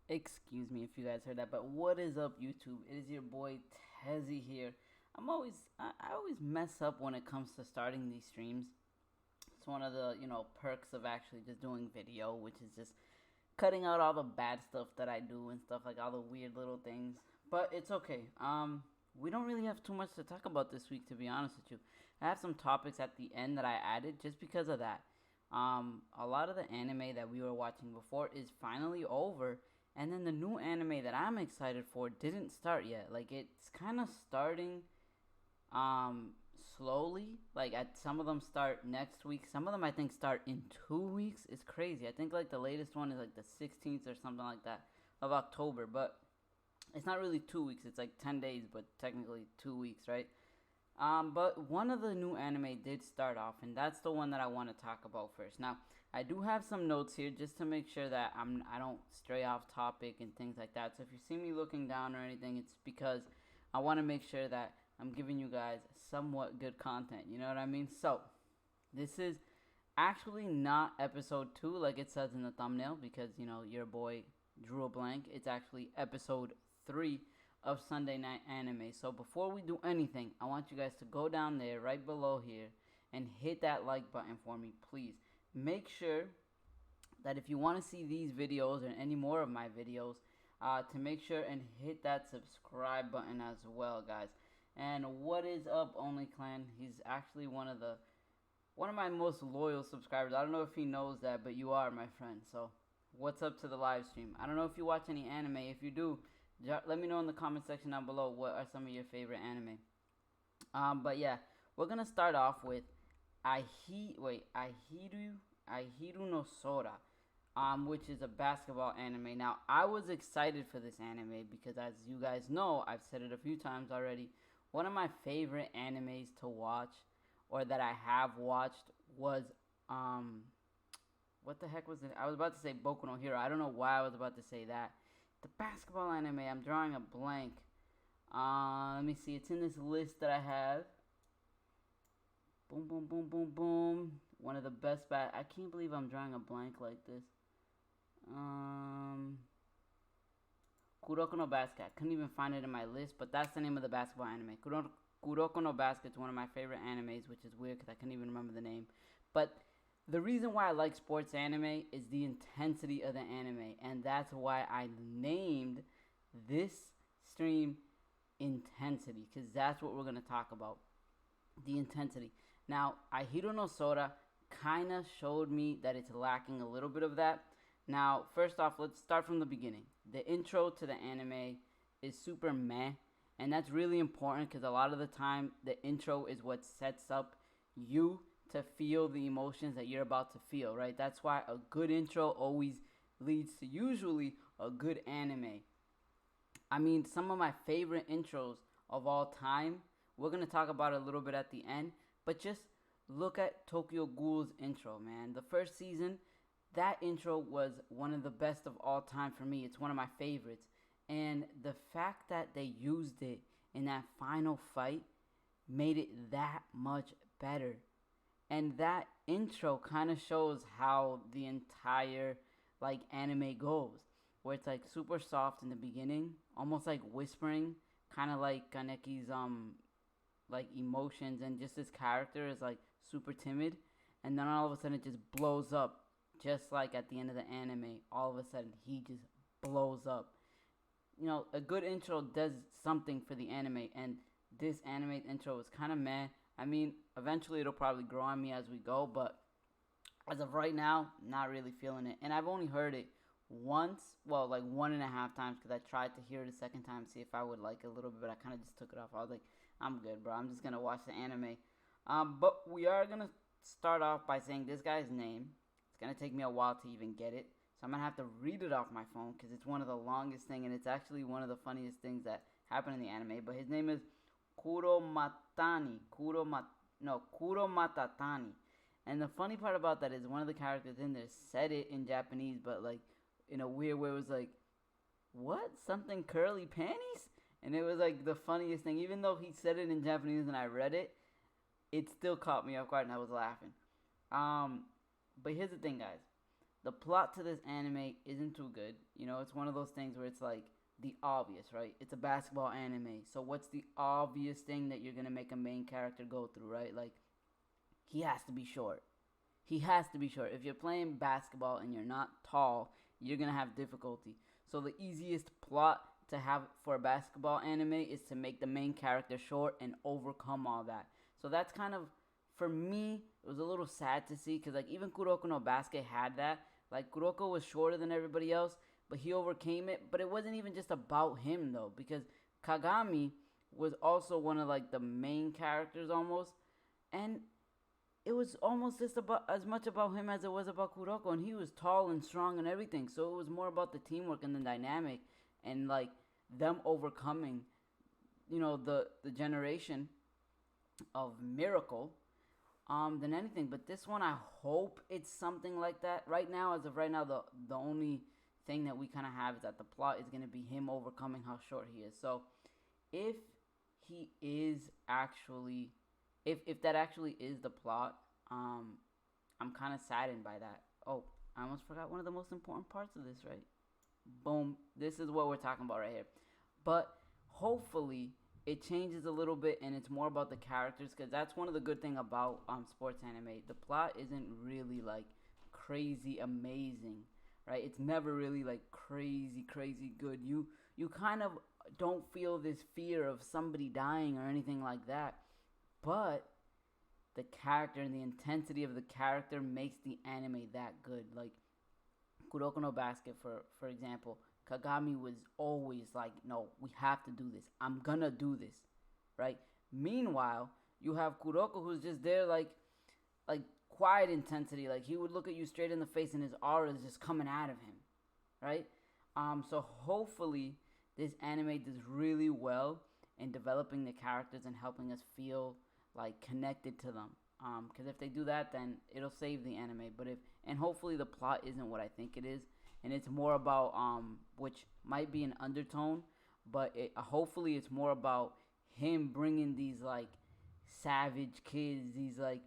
Excuse me if you guys heard that, but what is up, YouTube? It is your boy Tezzy here. I always mess up when it comes to starting these streams. It's one of the perks of actually just doing video, which is just cutting out all the bad stuff that I do and stuff like all the weird little things. But it's okay. We don't really have too much to talk about this week, to be honest with you. I have some topics at the end that I added just because of that. A lot of the anime that we were watching before is finally over, and then the new anime that I'm excited for didn't start yet. Like it's kind of starting slowly. Like at some of them start next week. Some of them I think start in 2 weeks. It's crazy. I think like the latest one is like the 16th or something like that of October, but it's not really 2 weeks. It's like 10 days, but technically 2 weeks, right? But one of the new anime did start off, and that's the one that I want to talk about first. Now, I do have some notes here just to make sure that I don't stray off topic and things like that. So if you see me looking down or anything, it's because I want to make sure that I'm giving you guys somewhat good content. You know what I mean? So this is actually not episode 2 like it says in the thumbnail because your boy drew a blank. It's actually episode 3 of Sunday Night Anime. So before we do anything, I want you guys to go down there right below here and hit that like button for me, please. Make sure that if you want to see these videos or any more of my videos, to make sure and hit that subscribe button as well, guys. And what is up, Only Clan? He's actually one of my most loyal subscribers. I don't know if he knows that, but you are, my friend. So what's up to the live stream? I don't know if you watch any anime. If you do, let me know in the comment section down below what are some of your favorite anime. But yeah, we're gonna start off with Ahiru No Sora, which is a basketball anime. Now, I was excited for this anime because, as you guys know, I've said it a few times already. One of my favorite animes to watch, or that I have watched, was what the heck was it? I was about to say Boku no Hero. I don't know why I was about to say that. The basketball anime. I'm drawing a blank. Let me see. It's in this list that I have. Boom, boom, boom, boom, boom. One of the best I can't believe I'm drawing a blank like this. Kuroko no Basket. I couldn't even find it in my list, but that's the name of the basketball anime. Kuroko no Basket is one of my favorite animes, which is weird because I couldn't even remember the name. But the reason why I like sports anime is the intensity of the anime, and that's why I named this stream Intensity, because that's what we're going to talk about. The intensity. Now, Ahiru No Sora kind of showed me that it's lacking a little bit of that. Now, first off, let's start from the beginning. The intro to the anime is super meh, and that's really important because a lot of the time the intro is what sets up you to feel the emotions that you're about to feel, right? That's why a good intro always leads to usually a good anime. I mean, some of my favorite intros of all time, we're going to talk about it a little bit at the end, but just look at Tokyo Ghoul's intro, man. The first season, that intro was one of the best of all time for me. It's one of my favorites. And the fact that they used it in that final fight made it that much better. And that intro kind of shows how the entire anime goes, where it's like super soft in the beginning, almost like whispering, kind of like Kaneki's emotions, and just his character is like super timid, and then all of a sudden it just blows up, just like at the end of the anime. All of a sudden he just blows up. A good intro does something for the anime, and this anime intro was kind of meh. I mean, eventually it'll probably grow on me as we go, but as of right now, not really feeling it. And I've only heard it once, well, like 1.5 times, because I tried to hear it a second time to see if I would like it a little bit, but I kind of just took it off. I was like, I'm good, bro. I'm just going to watch the anime. But we are going to start off by saying this guy's name. It's going to take me a while to even get it, so I'm going to have to read it off my phone because it's one of the longest things, and it's actually one of the funniest things that happen in the anime. But his name is Kuromatatani. And the funny part about that is one of the characters in there said it in Japanese, but like in a weird way. It was like, what? Something curly panties? And it was like the funniest thing. Even though he said it in Japanese and I read it, it still caught me off guard and I was laughing. But here's the thing, guys. the plot to this anime isn't too good. You know, it's one of those things where it's like the obvious, right? It's a basketball anime. So what's the obvious thing that you're going to make a main character go through, right? Like, he has to be short. He has to be short. If you're playing basketball and you're not tall, you're going to have difficulty. So the easiest plot to have for a basketball anime is to make the main character short and overcome all that. So that's kind of, for me, it was a little sad to see, because like even Kuroko no Basket had that. Like, Kuroko was shorter than everybody else, but he overcame it. But it wasn't even just about him though, because Kagami was also one of like the main characters almost, and it was almost just about as much about him as it was about Kuroko, and he was tall and strong and everything. So it was more about the teamwork and the dynamic, and like them overcoming, you know, the generation of Miracle, than anything. But this one, I hope it's something like that. Right now, as of right now, the only thing that we kind of have is that the plot is gonna be him overcoming how short he is. So if he is actually, if that actually is the plot, I'm kind of saddened by that. Oh, I almost forgot one of the most important parts of this, right? Boom, this is what we're talking about right here. But hopefully it changes a little bit and it's more about the characters, because that's one of the good thing about sports anime. The plot isn't really like crazy amazing, right? It's never really like crazy good. You kind of don't feel this fear of somebody dying or anything like that, but the character and the intensity of the character makes the anime that good. Like Kuroko no Basket, for example, Kagami was always like, no, we have to do this. I'm gonna do this, right? Meanwhile, you have Kuroko who's just there like quiet intensity. Like, he would look at you straight in the face and his aura is just coming out of him, right? So hopefully this anime does really well in developing the characters and helping us feel like connected to them. Because if they do that, then it'll save the anime. But and hopefully the plot isn't what I think it is, and it's more about which might be an undertone, but hopefully it's more about him bringing these like savage kids, these like,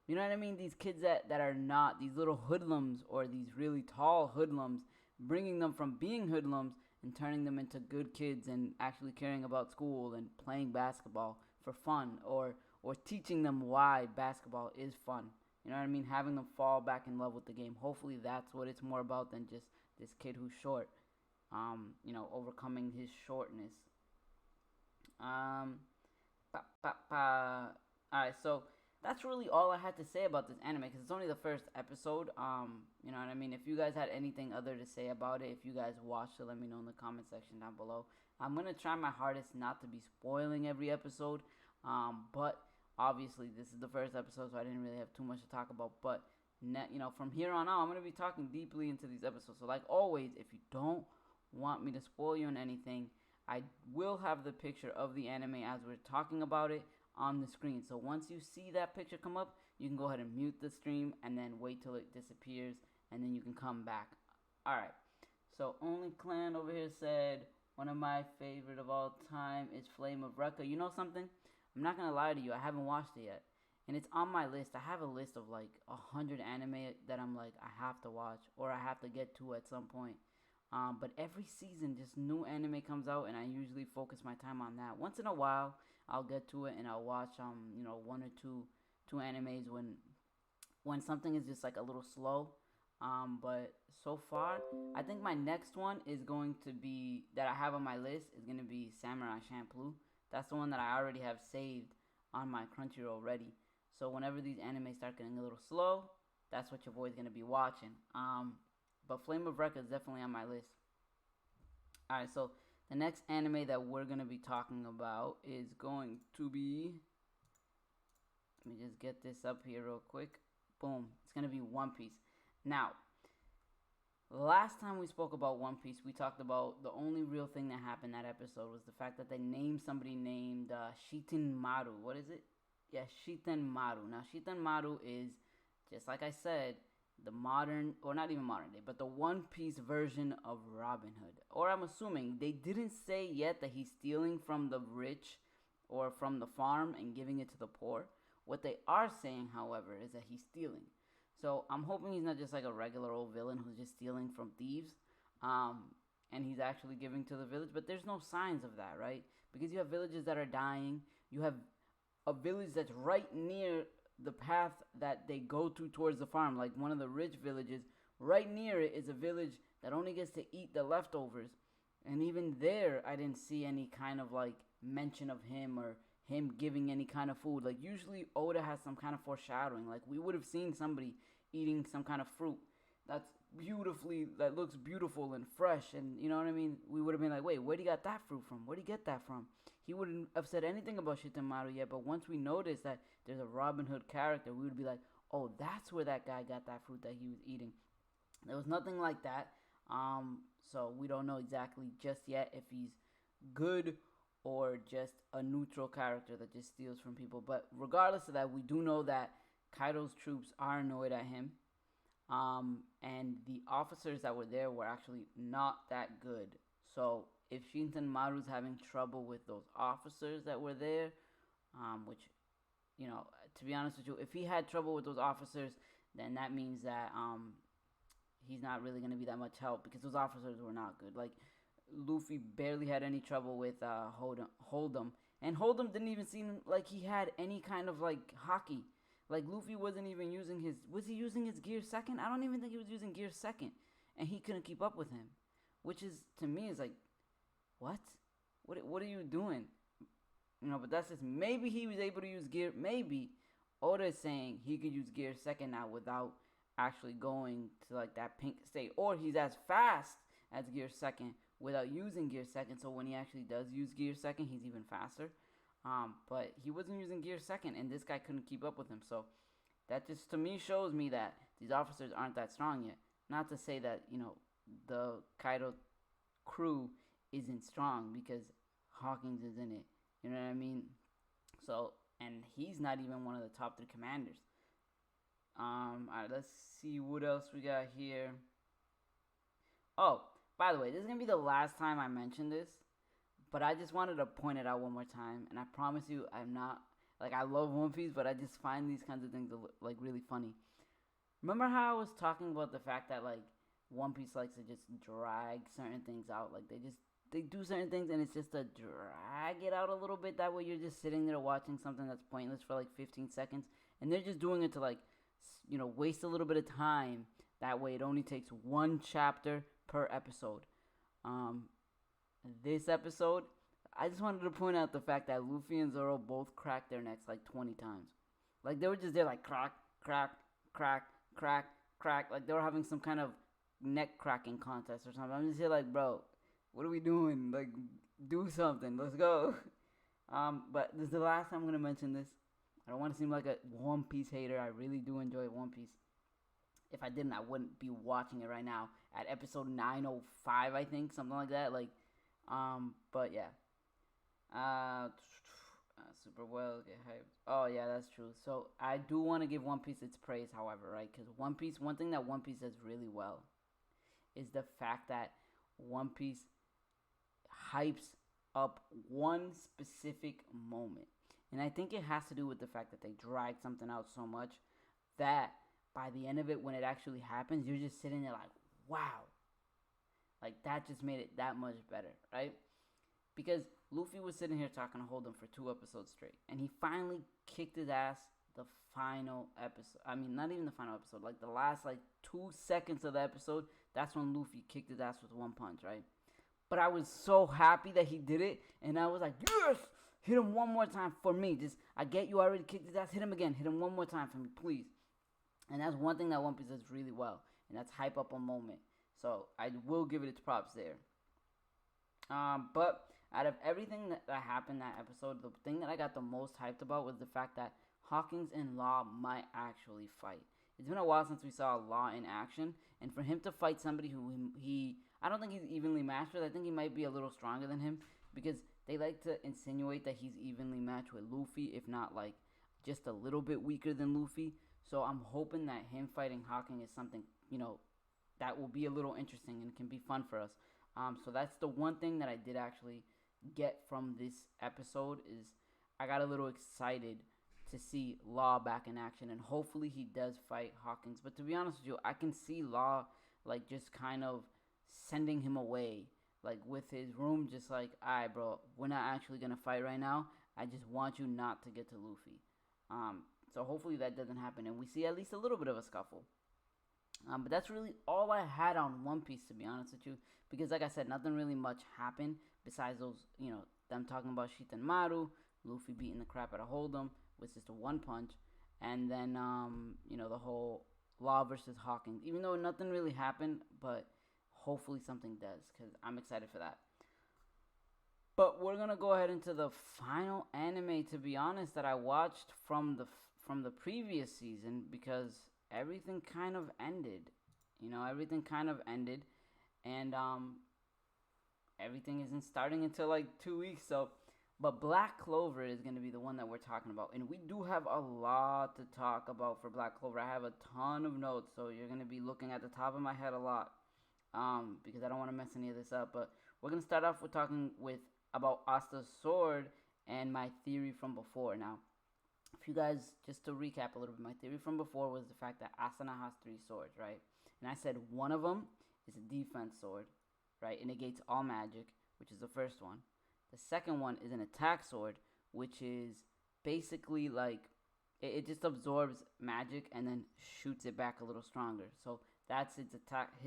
you know what I mean, these kids that are not these little hoodlums or these really tall hoodlums, bringing them from being hoodlums and turning them into good kids and actually caring about school and playing basketball for fun, or teaching them why basketball is fun. You know what I mean? Having them fall back in love with the game. Hopefully that's what it's more about than just this kid who's short. You know, overcoming his shortness. Alright, so that's really all I had to say about this anime, because it's only the first episode. You know what I mean? If you guys had anything other to say about it, if you guys watched it, let me know in the comment section down below. I'm going to try my hardest not to be spoiling every episode. But obviously this is the first episode, so I didn't really have too much to talk about. But you know, from here on out, I'm going to be talking deeply into these episodes. So like always, if you don't want me to spoil you on anything, I will have the picture of the anime as we're talking about it on the screen. So once you see that picture come up, you can go ahead and mute the stream and then wait till it disappears, and then you can come back. Alright, so Only Clan over here said, one of my favorite of all time is Flame of Recca. You know something? I'm not gonna lie to you, I haven't watched it yet, and it's on my list. I have a list of like 100 anime that I'm like, I have to watch or I have to get to at some point. But every season, just new anime comes out, and I usually focus my time on that. Once in a while, I'll get to it and I'll watch you know, one or two animes when something is just like a little slow. But so far, I think my next one is going to be, that I have on my list, is going to be Samurai Champloo. That's the one that I already have saved on my Crunchyroll ready. So whenever these animes start getting a little slow, that's what your boy's going to be watching. But Flame of Recca is definitely on my list. Alright, so the next anime that we're going to be talking about is going to be, let me just get this up here real quick. Boom. It's going to be One Piece. Now, last time we spoke about One Piece, we talked about the only real thing that happened that episode was the fact that they named somebody named Shiten Maru. What is it? Yeah, Shiten Maru. Now, Shiten Maru is, just like I said, the modern, or not even modern day, but the One Piece version of Robin Hood. Or I'm assuming, they didn't say yet that he's stealing from the rich or from the farm and giving it to the poor. What they are saying, however, is that he's stealing. So I'm hoping he's not just like a regular old villain who's just stealing from thieves, um, and he's actually giving to the village. But there's no signs of that, right? Because you have villages that are dying. You have a village that's right near the path that they go to towards the farm, like one of the rich villages. Right near it is a village that only gets to eat the leftovers, and even there, I didn't see any kind of like mention of him or him giving any kind of food. Like usually Oda has some kind of foreshadowing. Like we would have seen somebody eating some kind of fruit that looks beautiful and fresh, and you know what I mean. We would have been like, wait, where'd he got that fruit from? Where'd he get that from? He wouldn't have said anything about Shitamaru yet, but once we noticed that there's a Robin Hood character, we would be like, oh, that's where that guy got that fruit that he was eating. There was nothing like that. So we don't know exactly just yet if he's good or just a neutral character that just steals from people. But regardless of that, we do know that Kaido's troops are annoyed at him. And the officers that were there were actually not that good. So if Shinsenmaru's having trouble with those officers that were there, which, you know, to be honest with you, if he had trouble with those officers, then that means that he's not really going to be that much help, because those officers were not good. Like, Luffy barely had any trouble with Hold'em, and Hold'em didn't even seem like he had any kind of like hockey. Like Luffy wasn't even using was he using his gear second? I don't even think he was using gear second, and he couldn't keep up with him, which is, to me, is like, what are you doing? You know, but that's just, maybe he was able to use gear, maybe Oda is saying he could use gear second now without actually going to like that pink state, or he's as fast as gear second without using gear second, so when he actually does use gear second, he's even faster. But he wasn't using gear second, and this guy couldn't keep up with him. So that just, to me, shows me that these officers aren't that strong yet. Not to say that, you know, the Kaido crew isn't strong, because Hawkins is in it. You know what I mean? So, and he's not even one of the top 3 commanders. Alright, let's see what else we got here. Oh, by the way, this is gonna be the last time I mention this, but I just wanted to point it out one more time, and I promise you, I'm not, like, I love One Piece, but I just find these kinds of things, like, really funny. Remember how I was talking about the fact that, like, One Piece likes to just drag certain things out? Like, they do certain things, and it's just to drag it out a little bit. That way you're just sitting there watching something that's pointless for, like, 15 seconds, and they're just doing it to, like, you know, waste a little bit of time. That way it only takes 1 chapter per episode. This episode, I just wanted to point out the fact that Luffy and Zoro both cracked their necks like 20 times. Like, they were just there like crack, crack, crack, crack, crack. Like, they were having some kind of neck cracking contest or something. I'm just here like, bro, what are we doing? Like, do something. Let's go. But this is the last time I'm going to mention this. I don't want to seem like a One Piece hater. I really do enjoy One Piece. If I didn't, I wouldn't be watching it right now at episode 905, I think, something like that. Like, but yeah. Super well, get hyped. Oh yeah, that's true. So I do want to give One Piece its praise, however, right? Because one thing that One Piece does really well is the fact that One Piece hypes up one specific moment. And I think it has to do with the fact that they drag something out so much that by the end of it, when it actually happens, you're just sitting there like, wow. Like, that just made it that much better, right? Because Luffy was sitting here talking to Hold'em for 2 episodes straight. And he finally kicked his ass the final episode. I mean, not even the final episode. Like, the last, 2 seconds of the episode, that's when Luffy kicked his ass with 1 punch, right? But I was so happy that he did it. And I was like, yes! Hit him one more time for me. Just, I get you already kicked his ass. Hit him again. Hit him one more time for me, please. And that's one thing that One Piece does really well. And that's hype up a moment. So, I will give it its props there. But out of everything that happened that episode, the thing that I got the most hyped about was the fact that Hawkins and Law might actually fight. It's been a while since we saw Law in action. And for him to fight somebody who I don't think he's evenly matched with. I think he might be a little stronger than him. Because they like to insinuate that he's evenly matched with Luffy, if not just a little bit weaker than Luffy. So I'm hoping that him fighting Hawking is something, that will be a little interesting and can be fun for us. So that's the one thing that I did actually get from this episode is I got a little excited to see Law back in action, and hopefully he does fight Hawkins. But to be honest with you, I can see Law like just kind of sending him away, like with his room, just like, alright, bro, we're not actually gonna fight right now. I just want you not to get to Luffy. So hopefully that doesn't happen, and we see at least a little bit of a scuffle. But that's really all I had on One Piece, to be honest with you, because like I said, nothing really much happened besides those, them talking about Shitenmaru, Luffy beating the crap out of Hold'em with just a one punch, and then the whole Law versus Hawkins. Even though nothing really happened, but hopefully something does, because I'm excited for that. But we're gonna go ahead into the final anime, to be honest, that I watched from the previous season, because everything kind of ended. Everything kind of ended, and everything isn't starting until like 2 weeks. So, but Black Clover is gonna be the one that we're talking about, and we do have a lot to talk about for Black Clover. I have a ton of notes, so you're gonna be looking at the top of my head a lot, because I don't want to mess any of this up. But we're gonna start off with talking about Asta's sword and my theory from before. Now, if you guys, just to recap a little bit, my theory from before was the fact that Asuna has 3 swords, right? And I said one of them is a defense sword, right? It negates all magic, which is the first one. The second one is an attack sword, which is basically like, it just absorbs magic and then shoots it back a little stronger. So that's his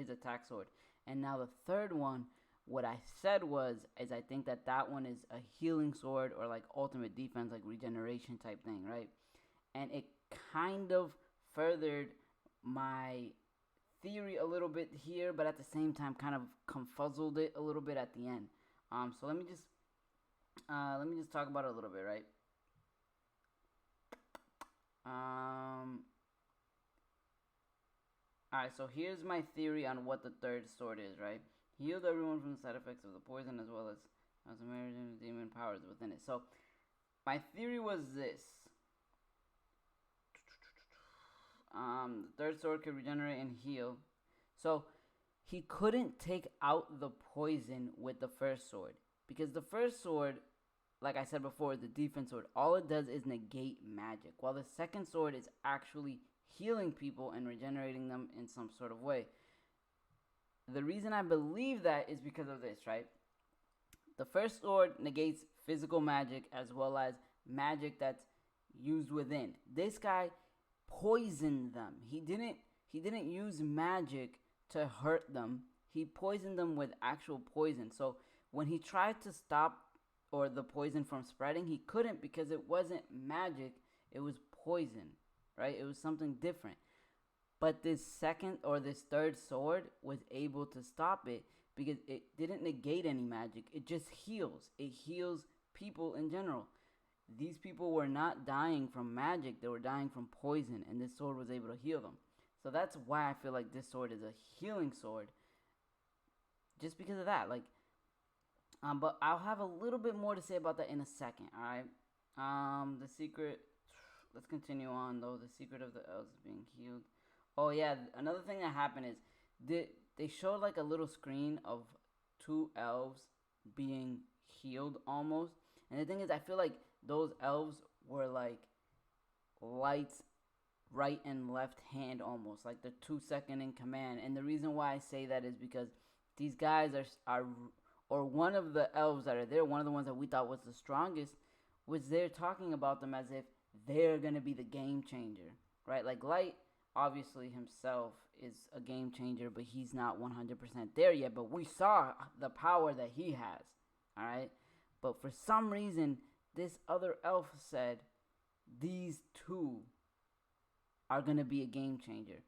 attack sword. And now the third one, what I said is I think that one is a healing sword, or like ultimate defense, like regeneration type thing, right? And it kind of furthered my theory a little bit here, but at the same time kind of confuzzled it a little bit at the end. So let me just talk about it a little bit, right? Alright, so here's my theory on what the third sword is, right? Healed everyone from the side effects of the poison, as well as some demon powers within it. So, my theory was this. The third sword could regenerate and heal. So, he couldn't take out the poison with the first sword, because the first sword, like I said before, is the defense sword. All it does is negate magic, while the second sword is actually healing people and regenerating them in some sort of way. The reason I believe that is because of this, right? The first sword negates physical magic as well as magic that's used within. This guy poisoned them. He didn't use magic to hurt them. He poisoned them with actual poison. So when he tried to stop the poison from spreading, he couldn't, because it wasn't magic, it was poison, right? It was something different. But this third sword was able to stop it, because it didn't negate any magic. It just heals. It heals people in general. These people were not dying from magic. They were dying from poison, and this sword was able to heal them. So that's why I feel like this sword is a healing sword. Just because of that. But I'll have a little bit more to say about that in a second, alright? The secret... Let's continue on, though. The secret of the elves being healed. Oh yeah, another thing that happened is they showed like a little screen of 2 elves being healed almost. And the thing is, I feel like those elves were like Light's right and left hand almost, like the 2 second in command. And the reason why I say that is because these guys are or one of the elves that are there, one of the ones that we thought was the strongest, was there talking about them as if they're going to be the game changer, right? Like Light, obviously himself is a game changer, but he's not 100% there yet. But we saw the power that he has, all right? But for some reason, this other elf said these 2 are going to be a game changer.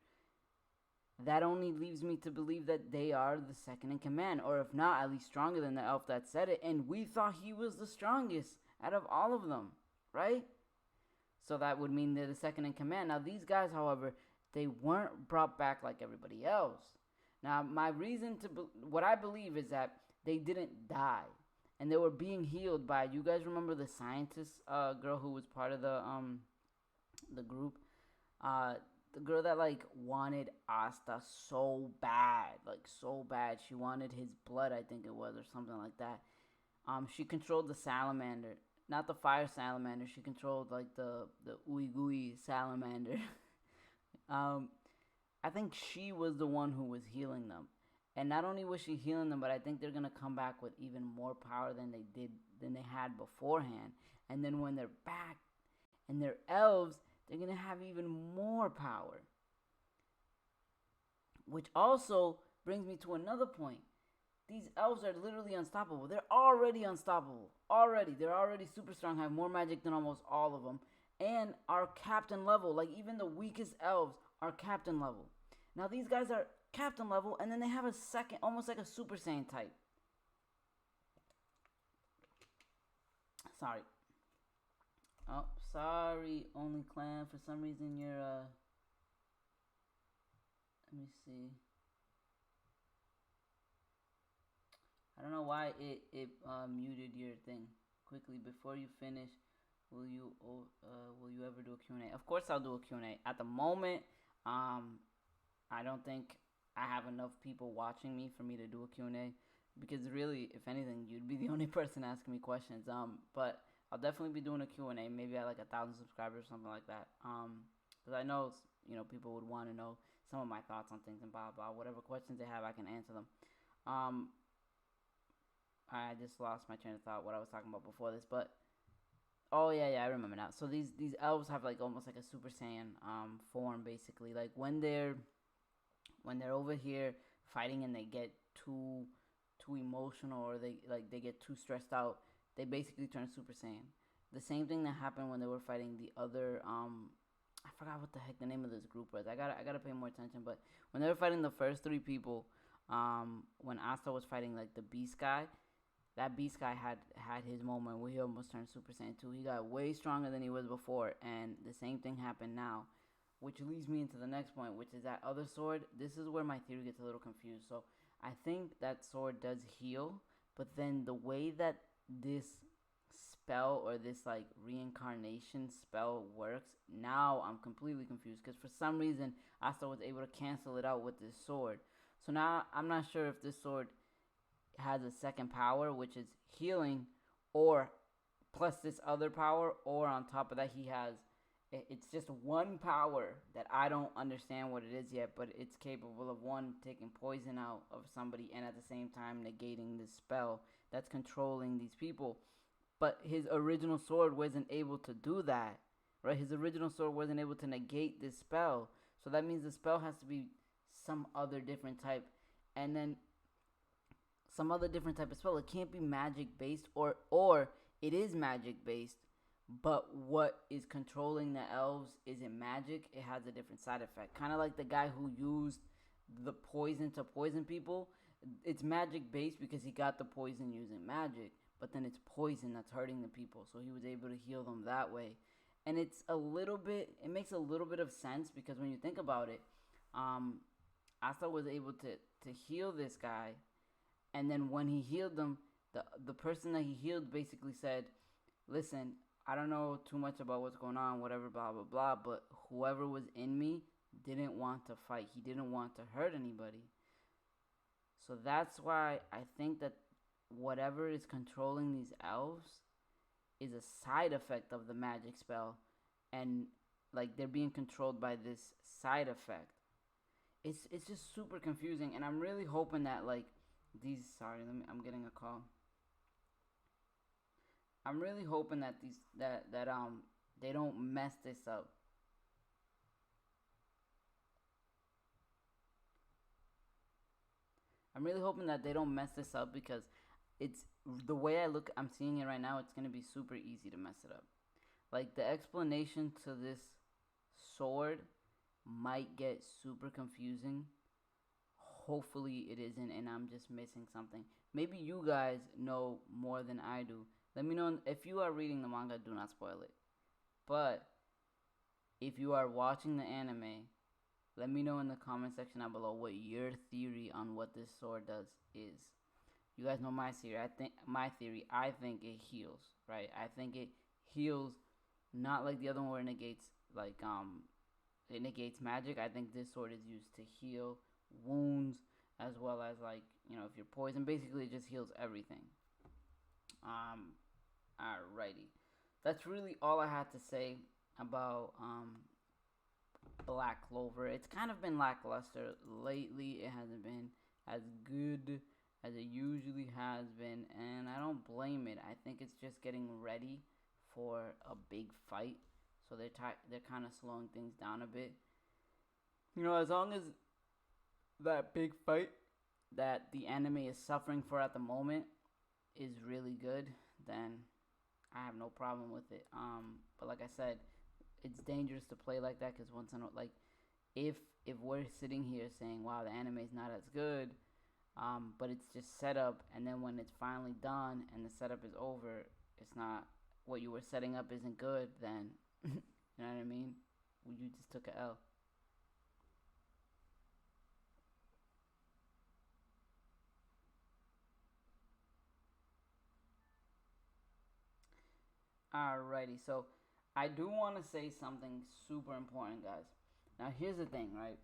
That only leaves me to believe that they are the second in command, or if not, at least stronger than the elf that said it. And we thought he was the strongest out of all of them, right? So that would mean they're the second in command. Now, these guys, however, they weren't brought back like everybody else. Now, my reason what I believe is that they didn't die, and they were being healed by, you guys remember the scientist girl who was part of the group? The girl that like wanted Asta so bad. She wanted his blood, I think it was, or something like that. She controlled the salamander. not the fire salamander. She controlled like the Uigui salamander. um, I think she was the one who was healing them. And not only was she healing them, but I think they're gonna come back with even more power than they had beforehand. And then when they're back and they're elves, they're gonna have even more power. Which also brings me to another point. These elves are literally unstoppable. They're already unstoppable. They're already super strong, have more magic than almost all of them, and are captain level. Like, even the weakest elves are captain level. Now, these guys are captain level, and then they have a second, almost like a Super Saiyan type. Sorry. Oh, sorry, Only Clan. For some reason, you're, let me see. I don't know why it muted your thing. Quickly, before you finish, will you ever do a Q&A? Of course I'll do a Q&A. At the moment, I don't think I have enough people watching me for me to do a Q&A, because really, if anything, you'd be the only person asking me questions. But I'll definitely be doing a Q&A, maybe at like 1,000 subscribers or something like that. Because I know, people would want to know some of my thoughts on things and blah blah. Whatever questions they have, I can answer them. I just lost my train of thought, what I was talking about before this, but oh yeah, I remember now. So these elves have like almost like a Super Saiyan form, basically. Like when they're over here fighting and they get too emotional, or they get too stressed out, they basically turn Super Saiyan. The same thing that happened when they were fighting the other I forgot what the heck the name of this group was. I gotta pay more attention. But when they were fighting the first three people, when Asta was fighting like the Beast guy, that Beast guy had his moment where he almost turned Super Saiyan 2. He got way stronger than he was before, and the same thing happened now. Which leads me into the next point, which is that other sword. This is where my theory gets a little confused. So I think that sword does heal, but then the way that this spell, or this like reincarnation spell, works, now I'm completely confused, because for some reason Asta was able to cancel it out with this sword. So now I'm not sure if this sword has a second power, which is healing, or plus this other power, or on top of that he has, it's just one power that I don't understand what it is yet, but it's capable of, one, taking poison out of somebody, and at the same time negating the spell that's controlling these people. But his original sword wasn't able to do that, right? His original sword wasn't able to negate this spell, so that means the spell has to be some other different type, and then some other different type of spell. It can't be magic based, or it is magic based, but what is controlling the elves isn't magic. It has a different side effect. Kind of like the guy who used the poison to poison people. It's magic based because he got the poison using magic, but then it's poison that's hurting the people, so he was able to heal them that way. And it makes a little bit of sense, because when you think about it, Asta was able to heal this guy. And then when he healed them, the person that he healed basically said, listen, I don't know too much about what's going on, whatever, blah, blah, blah, but whoever was in me didn't want to fight. He didn't want to hurt anybody. So that's why I think that whatever is controlling these elves is a side effect of the magic spell. And, like, they're being controlled by this side effect. It's just super confusing, and I'm really hoping that, like, I'm getting a call. I'm really hoping that they don't mess this up. I'm really hoping that they don't mess this up, because it's the way I'm seeing it right now, it's going to be super easy to mess it up. Like, the explanation to this sword might get super confusing. Hopefully it isn't, and I'm just missing something. Maybe you guys know more than I do. Let me know. If you are reading the manga, do not spoil it. But if you are watching the anime, let me know in the comment section down below what your theory on what this sword does is. You guys know my theory. I think it heals, right? I think it heals, not like the other one where it negates, it negates magic. I think this sword is used to heal wounds, as well as, like, if you're poisoned. Basically, it just heals everything. Alrighty. that's really all I had to say about Black Clover. It's kind of been lackluster lately. It hasn't been as good as it usually has been, and I don't blame it. I think it's just getting ready for a big fight, so they're kind of slowing things down a bit. You know, as long as that big fight that the anime is suffering for at the moment is really good, then I have no problem with it. But like I said, it's dangerous to play like that because once in a, like if we're sitting here saying, "Wow, the anime is not as good," but it's just set up, and then when it's finally done and the setup is over, it's not what you were setting up isn't good. Then you know what I mean? You just took a L. Alrighty, so I do want to say something super important, guys. Now, here's the thing, right?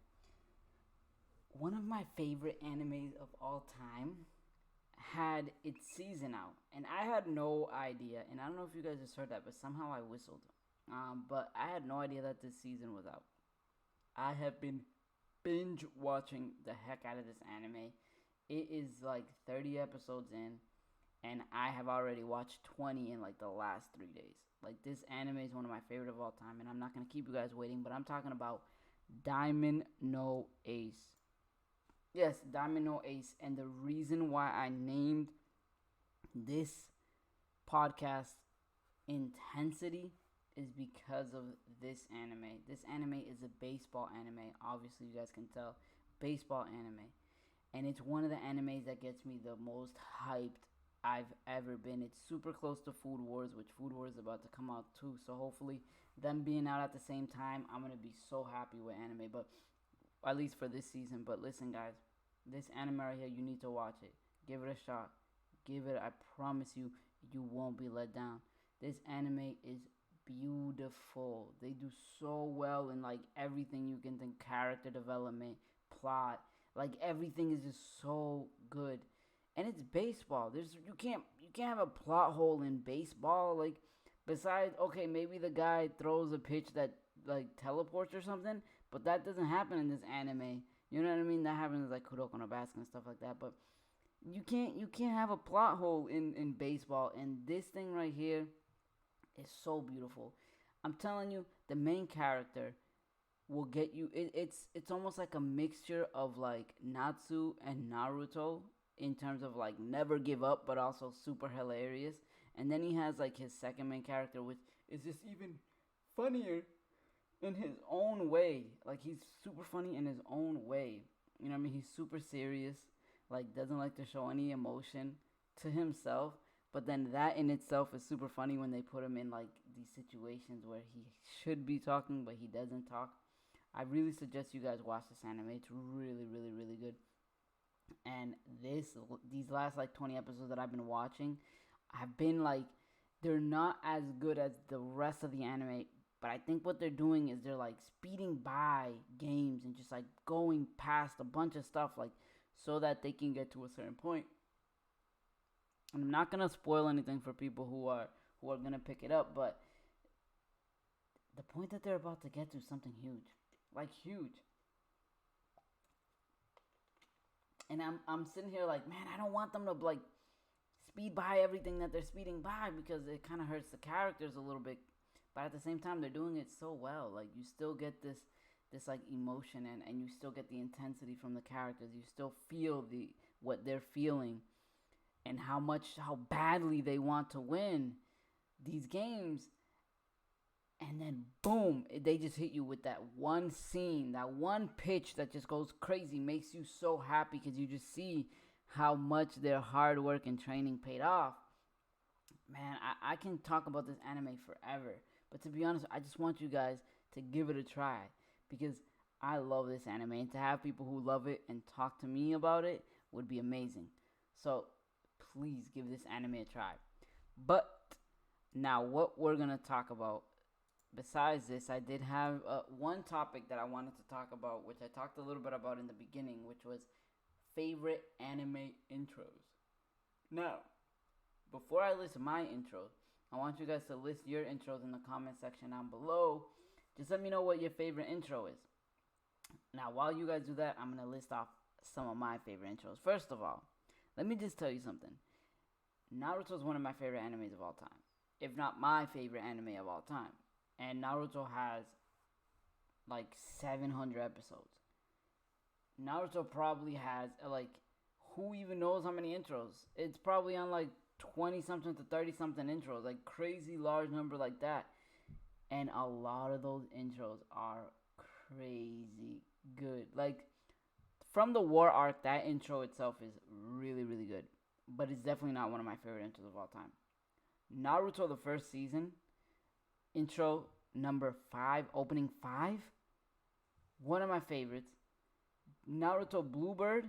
One of my favorite animes of all time had its season out, and I had no idea. And I don't know if you guys just heard that, but somehow I whistled. But I had no idea that this season was out. I have been binge watching the heck out of this anime. It is like 30 episodes in, and I have already watched 20 in like the last 3 days. Like, this anime is one of my favorite of all time, and I'm not gonna keep you guys waiting, but I'm talking about Diamond no Ace. Yes, Diamond no Ace, and the reason why I named this podcast Intensity is because of this anime. This anime is a baseball anime. Obviously, you guys can tell, baseball anime, and it's one of the animes that gets me the most hyped I've ever been. It's super close to Food Wars, which Food Wars is about to come out too. So hopefully, them being out at the same time, I'm gonna be so happy with anime. But at least for this season. But listen, guys, this anime right here, you need to watch it. Give it a shot. Give it. I promise you, you won't be let down. This anime is beautiful. They do so well in like everything you can think: character development, plot. Like, everything is just so good. And it's baseball. You can't have a plot hole in baseball. Like, besides, okay, maybe the guy throws a pitch that like teleports or something, but that doesn't happen in this anime. You know what I mean? That happens in like Kuroko No Basket and stuff like that. But you can't have a plot hole in baseball. And this thing right here is so beautiful. I'm telling you, the main character will get you. It's almost like a mixture of like Natsu and Naruto in terms of like never give up, but also super hilarious. And then he has like his second main character, which is just even funnier in his own way. Like, he's super funny in his own way. You know what I mean? He's super serious, like doesn't like to show any emotion to himself. But then that in itself is super funny when they put him in like these situations where he should be talking but he doesn't talk. I really suggest you guys watch this anime. It's really, really, really good. And these last like 20 episodes that I've been watching, I've been like, they're not as good as the rest of the anime, but I think what they're doing is they're like speeding by games and just like going past a bunch of stuff, like, so that they can get to a certain point. And I'm not gonna spoil anything for people who are gonna pick it up, but the point that they're about to get to is something huge, like huge. And I'm sitting here like, man, I don't want them to like speed by everything that they're speeding by, because it kind of hurts the characters a little bit. But at the same time, they're doing it so well. Like, you still get this like emotion, and you still get the intensity from the characters. You still feel the what they're feeling, and how badly they want to win these games. And then boom, they just hit you with that one scene, that one pitch that just goes crazy, makes you so happy because you just see how much their hard work and training paid off. Man, I can talk about this anime forever. But to be honest, I just want you guys to give it a try, because I love this anime. And to have people who love it and talk to me about it would be amazing. So please give this anime a try. But now, what we're going to talk about, besides this, I did have one topic that I wanted to talk about, which I talked a little bit about in the beginning, which was favorite anime intros. Now, before I list my intro, I want you guys to list your intros in the comment section down below. Just let me know what your favorite intro is. Now, while you guys do that, I'm going to list off some of my favorite intros. First of all, let me just tell you something. Naruto is one of my favorite animes of all time, if not my favorite anime of all time. And Naruto has like 700 episodes. Naruto probably has like, who even knows how many intros? It's probably on like 20 something to 30 something intros, like crazy large number like that. And a lot of those intros are crazy good. Like, from the war arc, that intro itself is really, really good. But it's definitely not one of my favorite intros of all time. Naruto, the first season, intro number 5, opening 5, one of my favorites. Naruto Bluebird,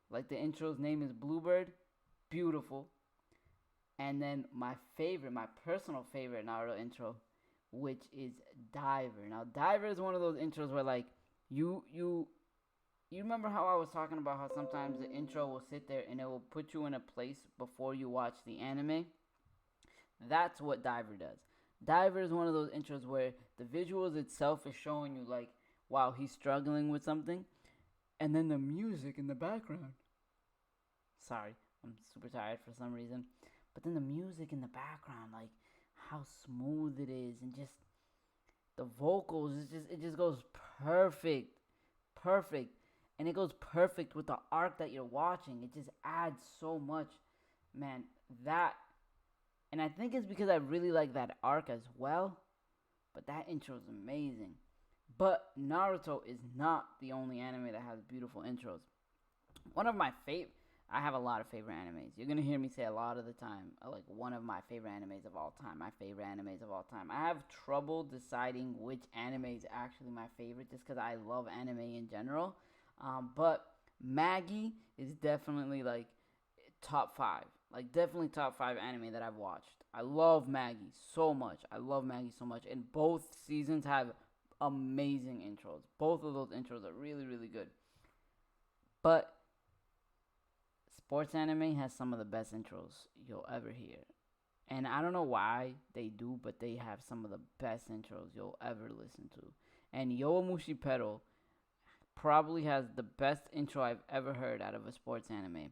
like the intro's name is Bluebird, beautiful. And then my favorite, my personal favorite Naruto intro, which is Diver. Now, Diver is one of those intros where, like, you remember how I was talking about how sometimes the intro will sit there and it will put you in a place before you watch the anime? That's what Diver does. Diver is one of those intros where the visuals itself is showing you, like, wow, he's struggling with something. And then the music in the background. Sorry, I'm super tired for some reason. But then the music in the background, like, how smooth it is, and just the vocals, it just goes perfect. And it goes perfect with the arc that you're watching. It just adds so much, man. And I think it's because I really like that arc as well, but that intro is amazing. But Naruto is not the only anime that has beautiful intros. One of my I have a lot of favorite animes. You're going to hear me say a lot of the time, like, one of my favorite animes of all time. My favorite animes of all time. I have trouble deciding which anime is actually my favorite just because I love anime in general. But Magi is definitely, like, top 5. Like, definitely top 5 anime that I've watched. I love Magi so much. And both seasons have amazing intros. Both of those intros are really, really good. But sports anime has some of the best intros you'll ever hear. And I don't know why they do, but they have some of the best intros you'll ever listen to. And Yowamushi Pedal probably has the best intro I've ever heard out of a sports anime.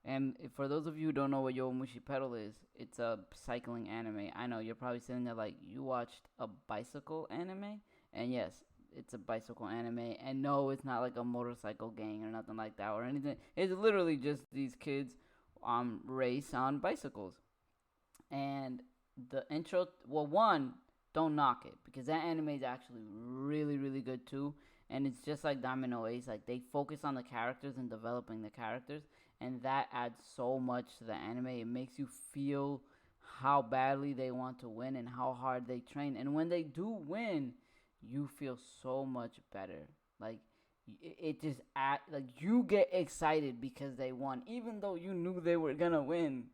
And for those of you who don't know what Yowamushi Pedal is, it's a cycling anime. I know, you're probably sitting there like, you watched a bicycle anime? And yes, it's a bicycle anime. And no, it's not like a motorcycle gang or nothing like that or anything. It's literally just these kids race on bicycles. And the intro, well, one, don't knock it, because that anime is actually really, really good too. And it's just like Domino Ace. Like, they focus on the characters and developing the characters, and that adds so much to the anime. It makes you feel how badly they want to win and how hard they train. And when they do win, you feel so much better. Like, it just like, you get excited because they won, even though you knew they were gonna win.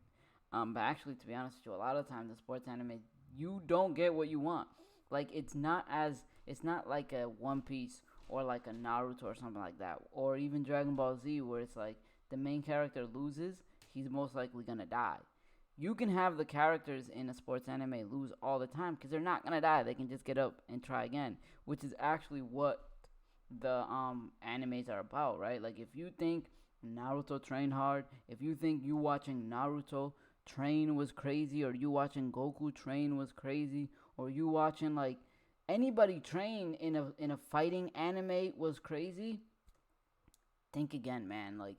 But actually, to be honest with you, a lot of times the sports anime, you don't get what you want. Like, it's not like a One Piece or like a Naruto or something like that, or even Dragon Ball Z, where it's like the main character loses, he's most likely gonna die. You can have the characters in a sports anime lose all the time because they're not gonna die. They can just get up and try again, which is actually what the animes are about, right? Like, if you think Naruto trained hard, if you think you watching Naruto train was crazy, or you watching Goku train was crazy, or you watching like anybody train in a fighting anime was crazy, think again, man. Like,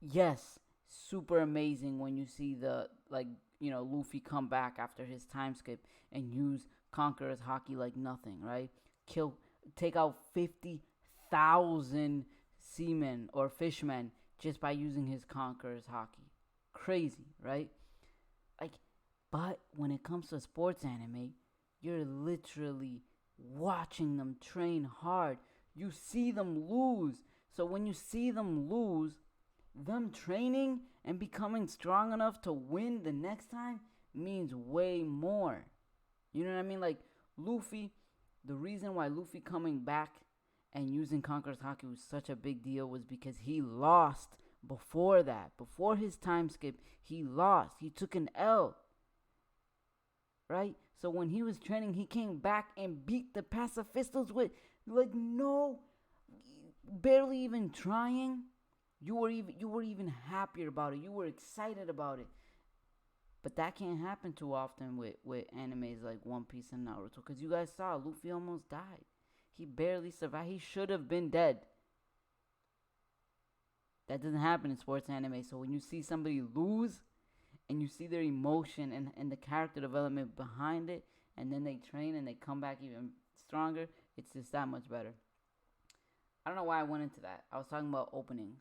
yes, super amazing when you see the, like, Luffy come back after his time skip and use Conqueror's Haki like nothing, right? Take out 50,000 seamen or fishmen just by using his Conqueror's Haki. Crazy, right? Like, but when it comes to sports anime, you're literally watching them train hard. You see them lose. So when you see them lose, them training and becoming strong enough to win the next time means way more. You know what I mean? Like, Luffy, the reason why Luffy coming back and using Conqueror's Haki was such a big deal was because he lost before that. Before his time skip, he lost. He took an L. right? So when he was training, he came back and beat the pacifistas with like no, barely even trying. You were even happier about it. You were excited about it. But that can't happen too often with animes like One Piece and Naruto. Because you guys saw Luffy almost died. He barely survived. He should have been dead. That doesn't happen in sports anime. So when you see somebody lose and you see their emotion and the character development behind it, and then they train and they come back even stronger, it's just that much better. I don't know why I went into that. I was talking about openings.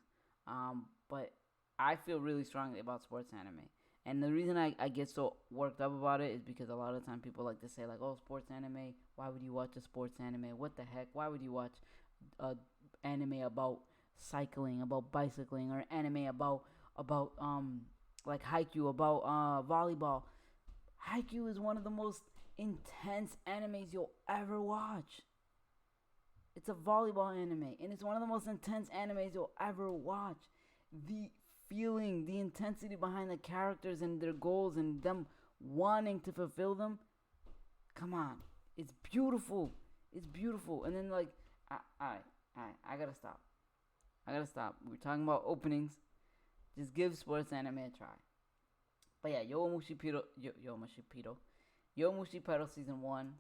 But I feel really strongly about sports anime. And the reason I get so worked up about it is because a lot of time people like to say like, oh, sports anime, why would you watch a sports anime? What the heck? Why would you watch anime about cycling, about bicycling, or anime about like Haikyuu, about volleyball? Haikyuu is one of the most intense animes you'll ever watch. It's a volleyball anime, and it's one of the most intense animes you'll ever watch. The feeling, the intensity behind the characters and their goals and them wanting to fulfill them. Come on. It's beautiful. It's beautiful. And then like, alright, I gotta stop. We're talking about openings. Just give sports anime a try. But yeah, Yowamushi Pedal Season 1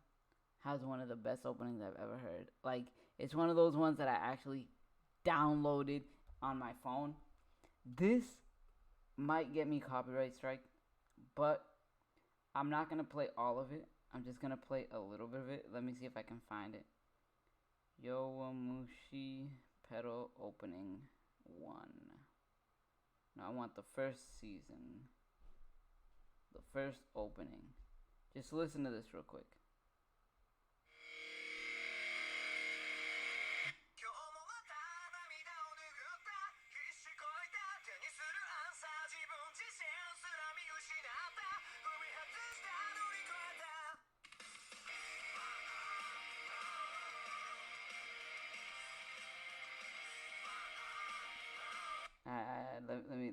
has one of the best openings I've ever heard. Like, it's one of those ones that I actually downloaded on my phone. This might get me copyright strike, but I'm not going to play all of it. I'm just going to play a little bit of it. Let me see if I can find it. Yowamushi Pedal Opening 1. No, I want the first season. The first opening. Just listen to this real quick.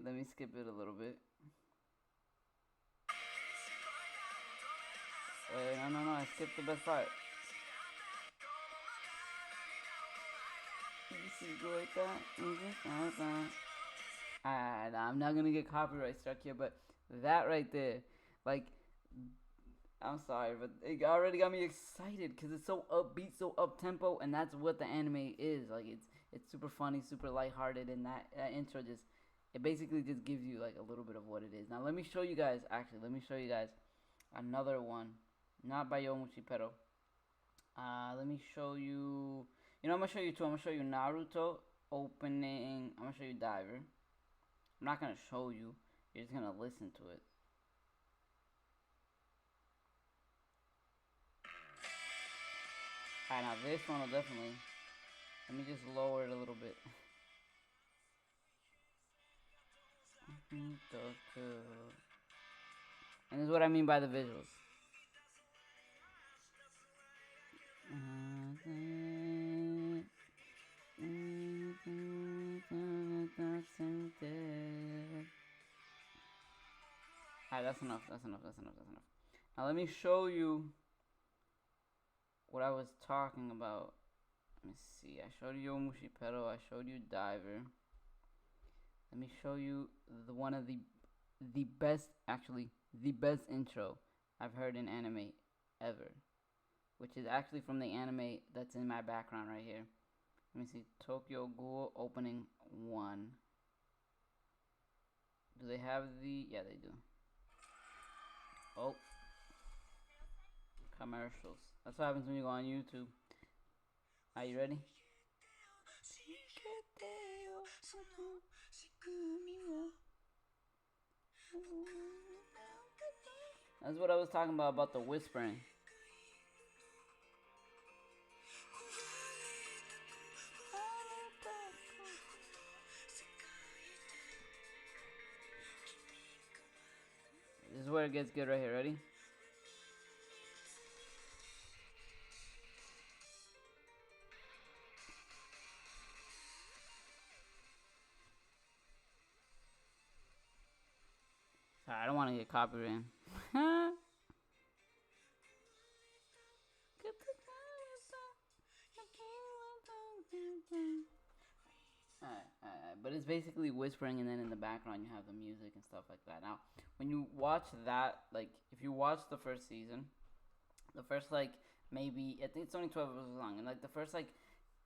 Let me skip it a little bit. No, I skipped the best part. I'm not gonna get copyright struck here, but that right there, like, I'm sorry, but it already got me excited because it's so upbeat, so up tempo, and that's what the anime is. Like, it's super funny, super lighthearted, and that intro just, it basically just gives you like a little bit of what it is. Now let me show you guys. Actually, let me show you guys another one, not by Yowamushi Pedal. Let me show you. You know, I'm gonna show you two. I'm gonna show you Naruto opening. I'm gonna show you Diver. I'm not gonna show you. You're just gonna listen to it. Alright, now this one will definitely. Let me just lower it a little bit. And this is what I mean by the visuals. Alright, that's enough. Now let me show you what I was talking about. Let me see. I showed you Yowamushi Pedal. I showed you Diver. Let me show you one of the best, actually, the best intro I've heard in anime ever. Which is actually from the anime that's in my background right here. Let me see. Tokyo Ghoul Opening 1. Do they have the... Yeah, they do. Oh. Commercials. That's what happens when you go on YouTube. Are you ready? That's what I was talking about the whispering. This is where it gets good right here. Ready? Sorry, I don't want to get copyrighted. but it's basically whispering, and then in the background you have the music and stuff like that. Now, when you watch that, like if you watch the first season, the first like maybe I think it's only 12 episodes long, and like the first like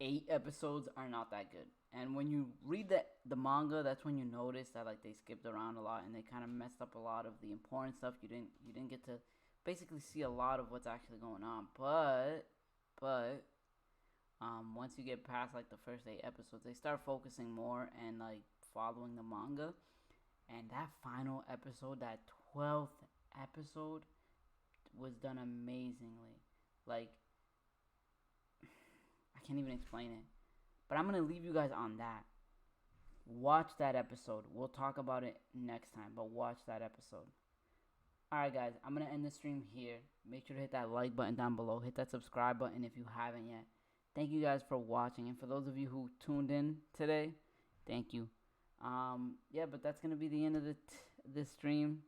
8 episodes are not that good. And when you read the manga, that's when you notice that like they skipped around a lot and they kind of messed up a lot of the important stuff. You didn't get to basically see a lot of what's actually going on. But once you get past like the first 8 episodes, they start focusing more and like following the manga. And that final episode, that 12th episode, was done amazingly. Like, I can't even explain it. But I'm going to leave you guys on that. Watch that episode. We'll talk about it next time, but watch that episode. Alright, guys, I'm going to end the stream here. Make sure to hit that like button down below. Hit that subscribe button if you haven't yet. Thank you guys for watching. And for those of you who tuned in today, thank you. Yeah, but that's going to be the end of this stream.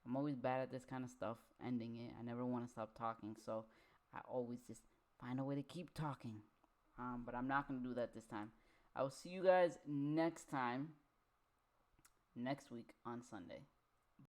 I'm always bad at this kind of stuff, ending it. I never want to stop talking, so I always just find a way to keep talking. But I'm not going to do that this time. I will see you guys next time, next week on Sunday.